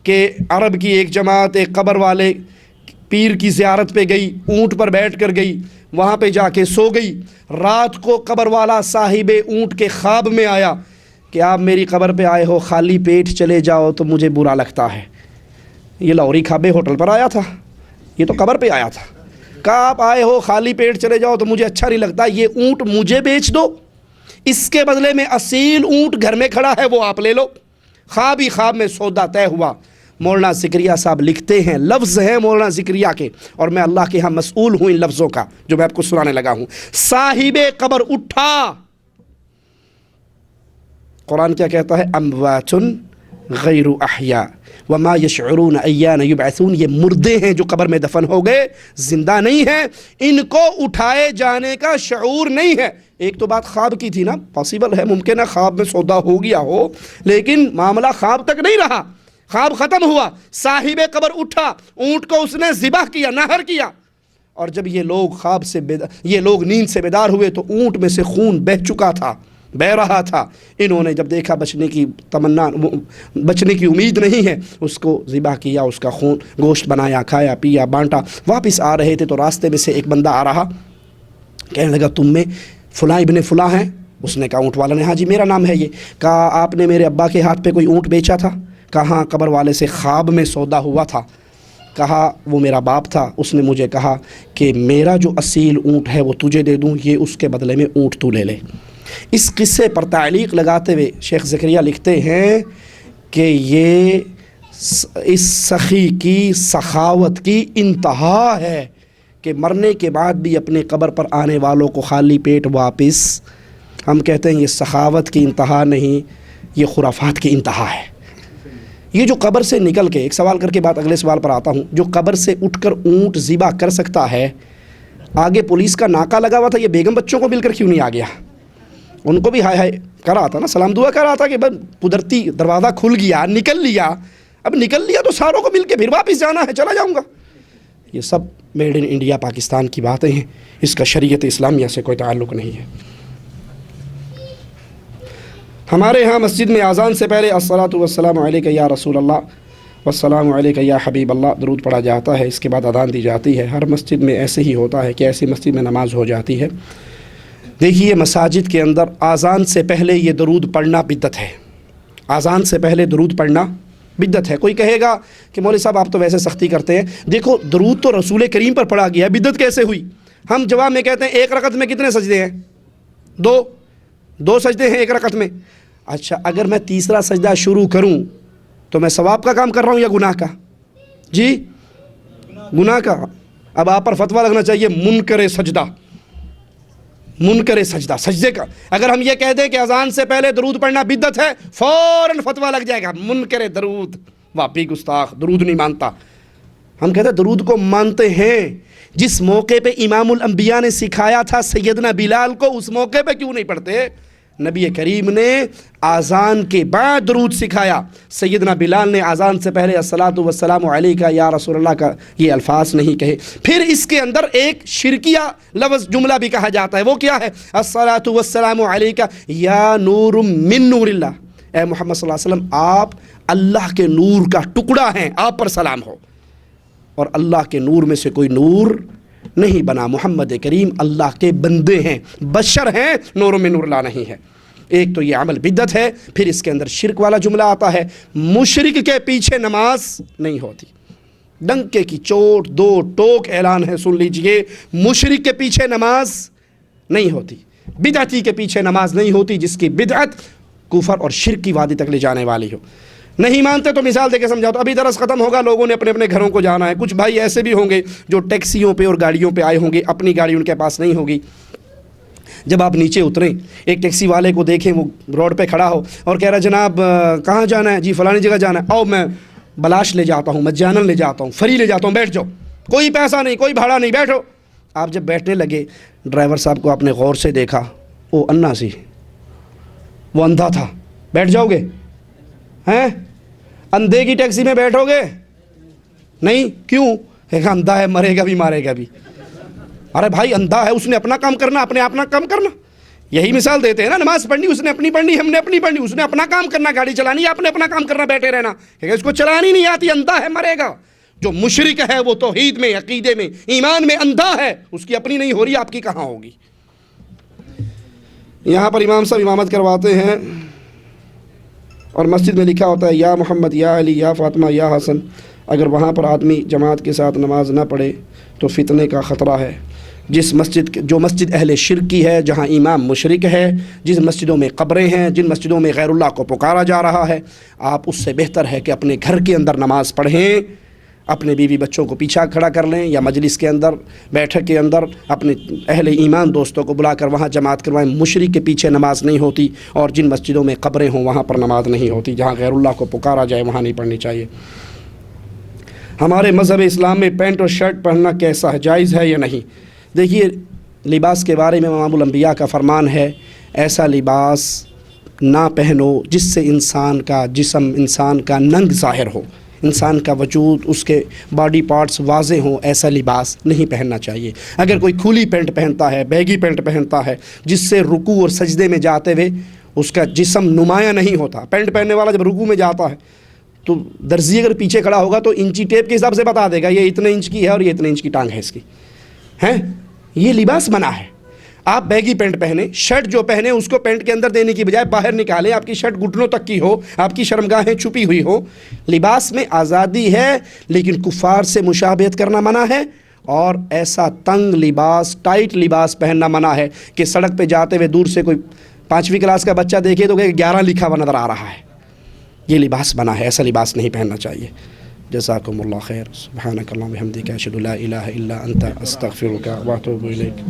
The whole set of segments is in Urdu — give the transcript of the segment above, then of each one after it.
کہ عرب کی ایک جماعت ایک قبر والے پیر کی زیارت پہ گئی، اونٹ پر بیٹھ کر گئی، وہاں پہ جا کے سو گئی۔ رات کو قبر والا صاحب اونٹ کے خواب میں آیا کہ آپ میری قبر پہ آئے ہو، خالی پیٹ چلے جاؤ تو مجھے برا لگتا ہے۔ یہ لاہوری کھابے ہوٹل پر آیا تھا، یہ تو قبر پہ آیا تھا۔ کہا آپ آئے ہو خالی پیٹ چلے جاؤ تو مجھے اچھا نہیں لگتا، یہ اونٹ مجھے بیچ دو، اس کے بدلے میں اصیل اونٹ گھر میں کھڑا ہے وہ آپ لے لو۔ خواب ہی خواب میں سودا طے ہوا۔ مولانا ذکریا صاحب لکھتے ہیں، لفظ ہیں مولانا ذکریا کے، اور میں اللہ کے ہاں مسئول ہوں ان لفظوں کا جو میں آپ کو سنانے لگا ہوں۔ صاحب قبر اٹھا، قرآن کیا کہتا ہے؟ اموات غیر احیاء وما یشعرون ایان یبعثون، یہ مردے ہیں جو قبر میں دفن ہو گئے، زندہ نہیں ہیں، ان کو اٹھائے جانے کا شعور نہیں ہے۔ ایک تو بات خواب کی تھی نا، پاسبل ہے، ممکن ہے خواب میں سودا ہو گیا ہو، لیکن معاملہ خواب تک نہیں رہا، خواب ختم ہوا، صاحب قبر اٹھا، اونٹ کو اس نے ذبح کیا، نہر کیا، اور جب یہ لوگ نیند سے بیدار ہوئے تو اونٹ میں سے خون بہہ چکا تھا، بہہ رہا تھا۔ انہوں نے جب دیکھا بچنے کی امید نہیں ہے، اس کو ذبح کیا، اس کا خون گوشت بنایا، کھایا پیا بانٹا۔ واپس آ رہے تھے تو راستے میں سے ایک بندہ آ رہا، کہنے لگا تم میں فلاں ابن فلاں ہیں؟ اس نے کہا اونٹ والا نے، ہاں جی میرا نام ہے یہ۔ کہا آپ نے میرے ابا کے ہاتھ پہ کوئی اونٹ بیچا تھا؟ کہا ہاں، قبر والے سے خواب میں سودا ہوا تھا۔ کہا وہ میرا باپ تھا، اس نے مجھے کہا کہ میرا جو اصیل اونٹ ہے وہ تجھے دے دوں، یہ اس کے بدلے میں اونٹ تو لے لے۔ اس قصے پر تعلیق لگاتے ہوئے شیخ زکریا لکھتے ہیں کہ یہ اس سخی کی سخاوت کی انتہا ہے کہ مرنے کے بعد بھی اپنے قبر پر آنے والوں کو خالی پیٹ واپس۔ ہم کہتے ہیں یہ سخاوت کی انتہا نہیں، یہ خرافات کی انتہا ہے۔ یہ جو قبر سے نکل کے، ایک سوال کر کے بعد اگلے سوال پر آتا ہوں، جو قبر سے اٹھ کر اونٹ ذبح کر سکتا ہے، آگے پولیس کا ناکہ لگا ہوا تھا، یہ بیگم بچوں کو مل کر کیوں نہیں آ گیا؟ ان کو بھی ہائے ہائے کر رہا تھا نا، سلام دعا کر رہا تھا کہ قدرتی دروازہ کھل گیا، نکل لیا، اب نکل لیا تو ساروں کو مل کے پھر واپس جانا ہے، چلا جاؤں گا۔ یہ سب میڈ ان انڈیا پاکستان کی باتیں ہیں، اس کا شریعت اسلامیہ سے کوئی تعلق نہیں ہے۔ ہمارے ہاں مسجد میں اذان سے پہلے الصلاۃ والسلام علیک یا رسول اللہ والسلام علیک یا حبیب اللہ درود پڑھا جاتا ہے، اس کے بعد اذان دی جاتی ہے۔ ہر مسجد میں ایسے ہی ہوتا ہے کہ ایسی مسجد میں نماز ہو جاتی ہے۔ دیکھیے مساجد کے اندر اذان سے پہلے یہ درود پڑھنا بدعت ہے، اذان سے پہلے درود پڑھنا بدعت ہے۔ کوئی کہے گا کہ مولوی صاحب آپ تو ویسے سختی کرتے ہیں، دیکھو درود تو رسول کریم پر پڑھا گیا ہے، بدعت کیسے ہوئی؟ ہم جواب میں کہتے ہیں ایک رکعت میں کتنے سجدے ہیں؟ دو سجدے ہیں ایک رکعت میں۔ اچھا اگر میں تیسرا سجدہ شروع کروں تو میں ثواب کا کام کر رہا ہوں یا گناہ کا؟ جی گناہ کا۔ اب آپ پر فتویٰ لگنا چاہیے منکر سجدہ، منکر سجدہ، سجدے کا۔ اگر ہم یہ کہہ دیں کہ اذان سے پہلے درود پڑھنا بدعت ہے، فوراً فتویٰ لگ جائے گا منکر درود، واپی گستاخ، درود نہیں مانتا۔ ہم کہتے ہیں درود کو مانتے ہیں، جس موقع پہ امام الانبیاء نے سکھایا تھا سیدنا بلال کو، اس موقع پہ کیوں نہیں پڑھتے؟ نبی کریم نے آذان کے بعد درود سکھایا، سیدنا بلال نے آذان سے پہلے الصلاۃ والسلام علیک یا رسول اللہ کا یہ الفاظ نہیں کہے۔ پھر اس کے اندر ایک شرکیہ لفظ جملہ بھی کہا جاتا ہے، وہ کیا ہے؟ الصلاۃ والسلام علیک یا نور من نور اللہ، اے محمد صلی اللہ علیہ وسلم آپ اللہ کے نور کا ٹکڑا ہیں، آپ پر سلام ہو۔ اور اللہ کے نور میں سے کوئی نور نہیں بنا، محمد کریم اللہ کے بندے ہیں، بشر ہیں، نور میں نور اللہ نہیں ہے۔ ایک تو یہ عمل بدعت ہے، پھر اس کے اندر شرک والا جملہ آتا ہے، مشرک کے پیچھے نماز نہیں ہوتی۔ ڈنکے کی چوٹ دو ٹوک اعلان ہے، سن لیجئے، مشرک کے پیچھے نماز نہیں ہوتی، بدعتی کے پیچھے نماز نہیں ہوتی، جس کی بدعت کفر اور شرک کی وادی تک لے جانے والی ہو۔ نہیں مانتے تو مثال دے کے سمجھاؤ تو ابھی درس ختم ہوگا، لوگوں نے اپنے اپنے گھروں کو جانا ہے۔ کچھ بھائی ایسے بھی ہوں گے جو ٹیکسیوں پہ اور گاڑیوں پہ آئے ہوں گے، اپنی گاڑی ان کے پاس نہیں ہوگی۔ جب آپ نیچے اتریں، ایک ٹیکسی والے کو دیکھیں وہ روڈ پہ کھڑا ہو اور کہہ رہا جناب کہاں جانا ہے؟ جی فلانی جگہ جانا ہے، آؤ میں بلاش لے جاتا ہوں، مجانن لے جاتا ہوں، فری لے جاتا ہوں، بیٹھ جاؤ، کوئی پیسہ نہیں، کوئی بھاڑا نہیں، بیٹھو۔ آپ جب بیٹھنے لگے، ڈرائیور صاحب کو آپ نے غور سے دیکھا، وہ انا سی، وہ اندھا تھا، بیٹھ جاؤ گے؟ ہیں اندھے کی ٹیکسی میں بیٹھو گے؟ نہیں، کیوں؟ ایک اندھا ہے، مرے گا بھی مارے گا بھی۔ ارے بھائی اندھا ہے، اس نے اپنا کام کرنا، اپنے اپنا کام کرنا۔ یہی مثال دیتے ہیں نا، نماز پڑھنی اس نے اپنی پڑھنی، ہم نے اپنی پڑھنی، اس نے اپنا کام کرنا، گاڑی چلانی، آپ نے اپنا کام کرنا، بیٹھے رہنا، کہ اس کو چلانی نہیں آتی، اندھا ہے مرے گا۔ جو مشرک ہے وہ توحید میں، عقیدے میں، ایمان میں اندھا ہے، اس کی اپنی نہیں ہو رہی، آپ کی کہاں ہوگی؟ یہاں پر امام صاحب امامت کرواتے ہیں اور مسجد میں لکھا ہوتا ہے یا محمد، یا علی، یا فاطمہ، یا حسن۔ اگر وہاں پر آدمی جماعت کے ساتھ نماز نہ پڑھے تو فتنے کا خطرہ ہے۔ جو مسجد اہل شرک کی ہے، جہاں امام مشرک ہے، جن مسجدوں میں قبریں ہیں، جن مسجدوں میں غیر اللہ کو پکارا جا رہا ہے، آپ اس سے بہتر ہے کہ اپنے گھر کے اندر نماز پڑھیں، اپنے بیوی بچوں کو پیچھا کھڑا کر لیں، یا مجلس کے اندر، بیٹھک کے اندر اپنے اہل ایمان دوستوں کو بلا کر وہاں جماعت کروائیں۔ مشرک کے پیچھے نماز نہیں ہوتی، اور جن مسجدوں میں قبریں ہوں وہاں پر نماز نہیں ہوتی، جہاں غیر اللہ کو پکارا جائے وہاں نہیں پڑھنی چاہیے۔ ہمارے مذہب اسلام میں پینٹ اور شرٹ پہننا کیسا ہے، جائز ہے یا نہیں؟ دیکھیے، لباس کے بارے میں امام الانبیاء کا فرمان ہے، ایسا لباس نہ پہنو جس سے انسان کا جسم، انسان کا ننگ ظاہر ہو، انسان کا وجود، اس کے باڈی پارٹس واضح ہوں، ایسا لباس نہیں پہننا چاہیے۔ اگر کوئی کھلی پینٹ پہنتا ہے، بیگی پینٹ پہنتا ہے، جس سے رکوع اور سجدے میں جاتے ہوئے اس کا جسم نمایاں نہیں ہوتا، پینٹ پہننے والا جب رکوع میں جاتا ہے تو درزی اگر پیچھے کھڑا ہوگا تو انچی ٹیپ کے حساب سے بتا دے گا یہ اتنے انچ کی ہے اور یہ اتنے انچ کی ٹانگ ہے اس کی، ہیں؟ یہ لباس منع ہے۔ آپ بیگی پینٹ پہنیں، شرٹ جو پہنے اس کو پینٹ کے اندر دینے کی بجائے باہر نکالیں، آپ کی شرٹ گھٹنوں تک کی ہو، آپ کی شرمگاہیں چھپی ہوئی ہو۔ لباس میں آزادی ہے، لیکن کفار سے مشابہت کرنا منع ہے، اور ایسا تنگ لباس، ٹائٹ لباس پہننا منع ہے کہ سڑک پہ جاتے ہوئے دور سے کوئی 5ویں کلاس کا بچہ دیکھے تو کہ 11 لکھا ہوا نظر آ رہا ہے۔ یہ لباس منع ہے، ایسا لباس نہیں پہننا چاہیے۔ جزاکم اللہ خیر، سبحانک اللہم وبحمدک، اشہد ان لا الہ الا انت، استغفرک واتوب الیک۔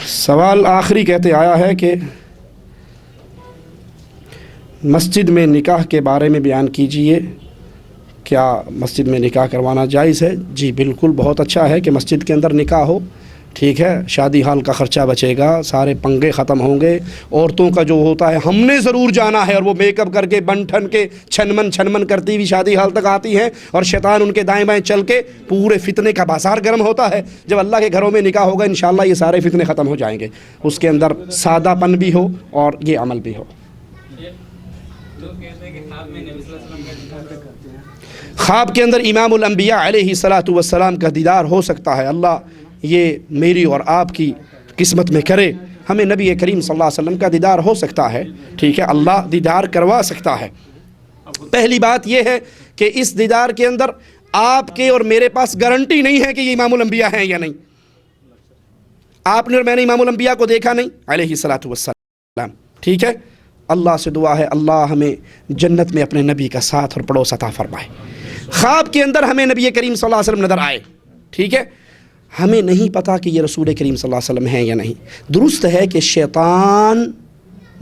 سوال آخری کہتے آیا ہے کہ مسجد میں نکاح کے بارے میں بیان کیجئے، کیا مسجد میں نکاح کروانا جائز ہے؟ جی بالکل، بہت اچھا ہے کہ مسجد کے اندر نکاح ہو، ٹھیک ہے، شادی ہال کا خرچہ بچے گا، سارے پنگے ختم ہوں گے۔ عورتوں کا جو ہوتا ہے ہم نے ضرور جانا ہے، اور وہ میک اپ کر کے بن ٹھن کے چھن من کرتی ہوئی شادی ہال تک آتی ہیں، اور شیطان ان کے دائیں بائیں چل کے پورے فتنے کا بازار گرم ہوتا ہے۔ جب اللہ کے گھروں میں نکاح ہوگا انشاءاللہ یہ سارے فتنے ختم ہو جائیں گے، اس کے اندر سادہ پن بھی ہو اور یہ عمل بھی ہو۔ خواب کے اندر امام الانبیاء علیہ الصلاۃ والسلام کا دیدار ہو سکتا ہے؟ اللہ یہ میری اور آپ کی قسمت میں کرے، ہمیں نبی کریم صلی اللہ علیہ وسلم کا دیدار ہو سکتا ہے، ٹھیک ہے، اللہ دیدار کروا سکتا ہے۔ پہلی بات یہ ہے کہ اس دیدار کے اندر آپ کے اور میرے پاس گارنٹی نہیں ہے کہ یہ امام الانبیاء ہیں یا نہیں۔ آپ نے اور میں نے امام الانبیاء کو دیکھا نہیں علیہ الصلاۃ والسلام، ٹھیک ہے۔ اللہ سے دعا ہے اللہ ہمیں جنت میں اپنے نبی کا ساتھ اور پڑوس عطا فرمائے۔ خواب کے اندر ہمیں نبی کریم صلی اللہ علیہ وسلم نظر آئے، ٹھیک ہے، ہمیں نہیں پتا کہ یہ رسول کریم صلی اللہ علیہ وسلم ہیں یا نہیں۔ درست ہے کہ شیطان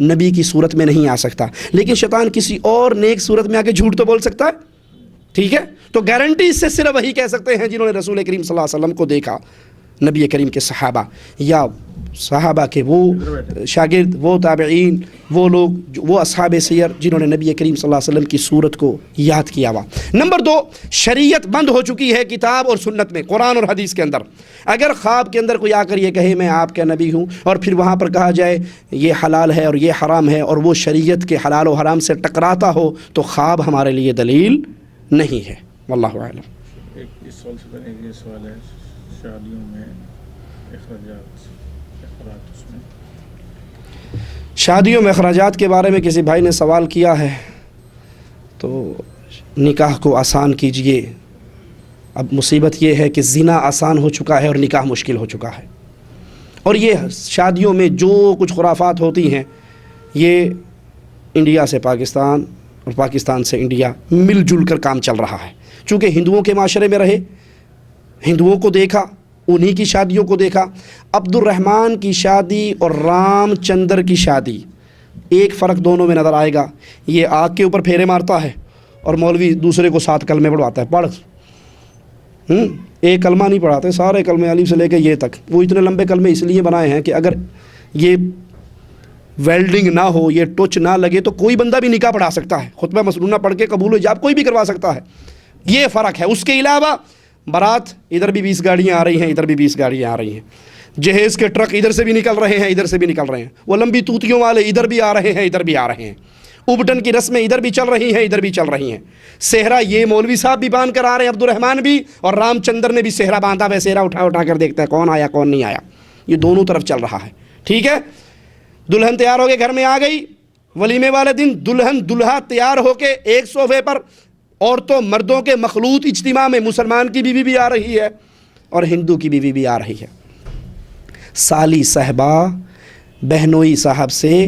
نبی کی صورت میں نہیں آ سکتا، لیکن شیطان کسی اور نیک صورت میں آ کے جھوٹ تو بول سکتا ہے، ٹھیک ہے۔ تو گارنٹی اس سے صرف وہی کہہ سکتے ہیں جنہوں نے رسول کریم صلی اللہ علیہ وسلم کو دیکھا، نبی کریم کے صحابہ یا صحابہ کے وہ شاگرد، وہ تابعین، وہ لوگ، وہ اصحاب سیر جنہوں نے نبی کریم صلی اللہ علیہ وسلم کی صورت کو یاد کیا ہوا۔ نمبر 2، شریعت بند ہو چکی ہے کتاب اور سنت میں، قرآن اور حدیث کے اندر۔ اگر خواب کے اندر کوئی آ کر یہ کہے میں آپ کا نبی ہوں، اور پھر وہاں پر کہا جائے یہ حلال ہے اور یہ حرام ہے، اور وہ شریعت کے حلال و حرام سے ٹکراتا ہو، تو خواب ہمارے لیے دلیل نہیں ہے، واللہ اعلم۔ اس سوال سے پہلے یہ سوال ہے، شادیوں میں اخراجات اس میں، شادیوں میں اخراجات کے بارے میں کسی بھائی نے سوال کیا ہے، تو نکاح کو آسان کیجئے۔ اب مصیبت یہ ہے کہ زنا آسان ہو چکا ہے اور نکاح مشکل ہو چکا ہے، اور یہ شادیوں میں جو کچھ خرافات ہوتی ہیں یہ انڈیا سے پاکستان اور پاکستان سے انڈیا مل جل کر کام چل رہا ہے۔ چونکہ ہندوؤں کے معاشرے میں رہے، ہندوؤں کو دیکھا، انہی کی شادیوں کو دیکھا۔ عبد الرحمن کی شادی اور رام چندر کی شادی، ایک فرق دونوں میں نظر آئے گا، یہ آگ کے اوپر پھیرے مارتا ہے اور مولوی دوسرے کو 7 کلمے پڑھواتا ہے، پڑھ، ایک کلمہ نہیں پڑھاتے، سارے کلمے الف سے لے کے یہ تک۔ وہ اتنے لمبے کلمے اس لیے بنائے ہیں کہ اگر یہ ویلڈنگ نہ ہو، یہ ٹچ نہ لگے، تو کوئی بندہ بھی نکاح پڑھا سکتا ہے، خطبہ مسنونہ پڑھ کے قبول ایجاب کوئی بھی کروا سکتا ہے، یہ فرق ہے۔ اس کے علاوہ بارات ادھر بھی 20 گاڑیاں آ رہی ہیں، ادھر بھی 20 گاڑیاں آ رہی ہیں، جہیز کے ٹرک ادھر سے بھی نکل رہے ہیں ادھر سے بھی نکل رہے ہیں، وہ لمبی توتیوں والے ادھر بھی آ رہے ہیں ادھر بھی آ رہے ہیں، ابٹن کی رسمیں ادھر بھی چل رہی ہیں ادھر بھی چل رہی ہیں، صحرا یہ مولوی صاحب بھی باندھ کر آ رہے ہیں، عبد الرحمن بھی، اور رام چندر نے بھی صحرا باندھا ہے، صحرا اٹھا اٹھا کر دیکھتا ہے کون آیا کون نہیں آیا، یہ دونوں طرف چل رہا ہے، ٹھیک ہے۔ دلہن تیار ہو کے گھر میں آ گئی، ولیمے والے دن دلہن دلہا تیار ہو کے ایک صوفے پر عورتوں مردوں کے مخلوط اجتماع میں مسلمان کی بیوی بھی آ رہی ہے اور ہندو کی بیوی بھی آ رہی ہے، سالی صاحبہ بہنوئی صاحب سے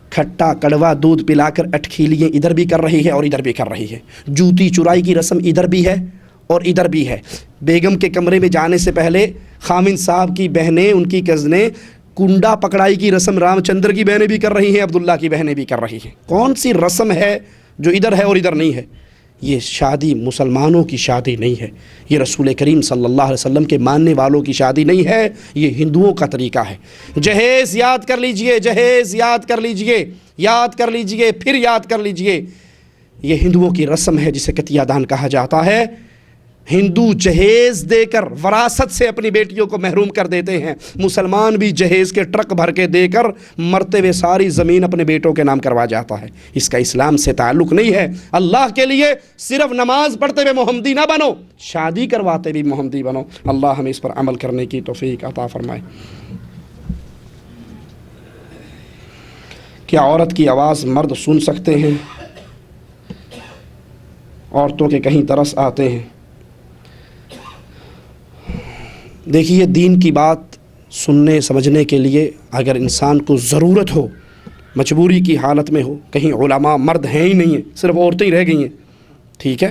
کھٹا کڑوا دودھ پلا کر اٹکھیلیاں ادھر بھی کر رہی ہے اور ادھر بھی کر رہی ہے، جوتی چرائی کی رسم ادھر بھی ہے اور ادھر بھی ہے، بیگم کے کمرے میں جانے سے پہلے خامن صاحب کی بہنیں ان کی کزنیں کنڈا پکڑائی کی رسم رام چندر کی بہنیں بھی کر رہی ہیں، عبداللہ کی بہنیں بھی کر رہی ہیں۔ کون سی رسم ہے جو ادھر ہے اور ادھر نہیں ہے؟ یہ شادی مسلمانوں کی شادی نہیں ہے، یہ رسول کریم صلی اللہ علیہ وسلم کے ماننے والوں کی شادی نہیں ہے، یہ ہندوؤں کا طریقہ ہے۔ جہیز یاد کر لیجئے، جہیز یاد کر لیجئے، یاد کر لیجئے، پھر یاد کر لیجئے، یہ ہندوؤں کی رسم ہے جسے قطیہ دان کہا جاتا ہے۔ ہندو جہیز دے کر وراثت سے اپنی بیٹیوں کو محروم کر دیتے ہیں، مسلمان بھی جہیز کے ٹرک بھر کے دے کر مرتے ہوئے ساری زمین اپنے بیٹوں کے نام کروا جاتا ہے۔ اس کا اسلام سے تعلق نہیں ہے۔ اللہ کے لیے صرف نماز پڑھتے ہوئے محمدی نہ بنو، شادی کرواتے بھی محمدی بنو۔ اللہ ہمیں اس پر عمل کرنے کی توفیق عطا فرمائے۔ کیا عورت کی آواز مرد سن سکتے ہیں؟ عورتوں کے کہیں ترس آتے ہیں؟ دیکھیے، دین کی بات سننے سمجھنے کے لیے اگر انسان کو ضرورت ہو، مجبوری کی حالت میں ہو، کہیں علماء مرد ہیں ہی نہیں ہیں، صرف عورتیں ہی رہ گئی ہیں، ٹھیک ہے،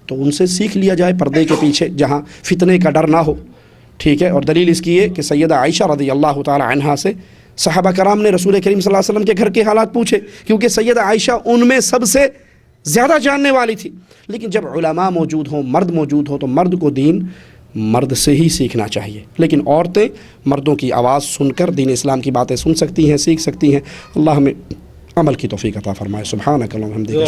تو ان سے سیکھ لیا جائے پردے کے پیچھے، جہاں فتنے کا ڈر نہ ہو، ٹھیک ہے۔ اور دلیل اس کی ہے کہ سیدہ عائشہ رضی اللہ تعالی عنہا سے صحابہ کرام نے رسول کریم صلی اللہ علیہ وسلم کے گھر کے حالات پوچھے، کیونکہ سیدہ عائشہ ان میں سب سے زیادہ جاننے والی تھی۔ لیکن جب علماء موجود ہوں، مرد موجود ہو، تو مرد کو دین مرد سے ہی سیکھنا چاہیے، لیکن عورتیں مردوں کی آواز سن کر دین اسلام کی باتیں سن سکتی ہیں، سیکھ سکتی ہیں۔ اللہ ہمیں عمل کی توفیق عطا فرمائے۔ سبحانک اللہم وبحمدک۔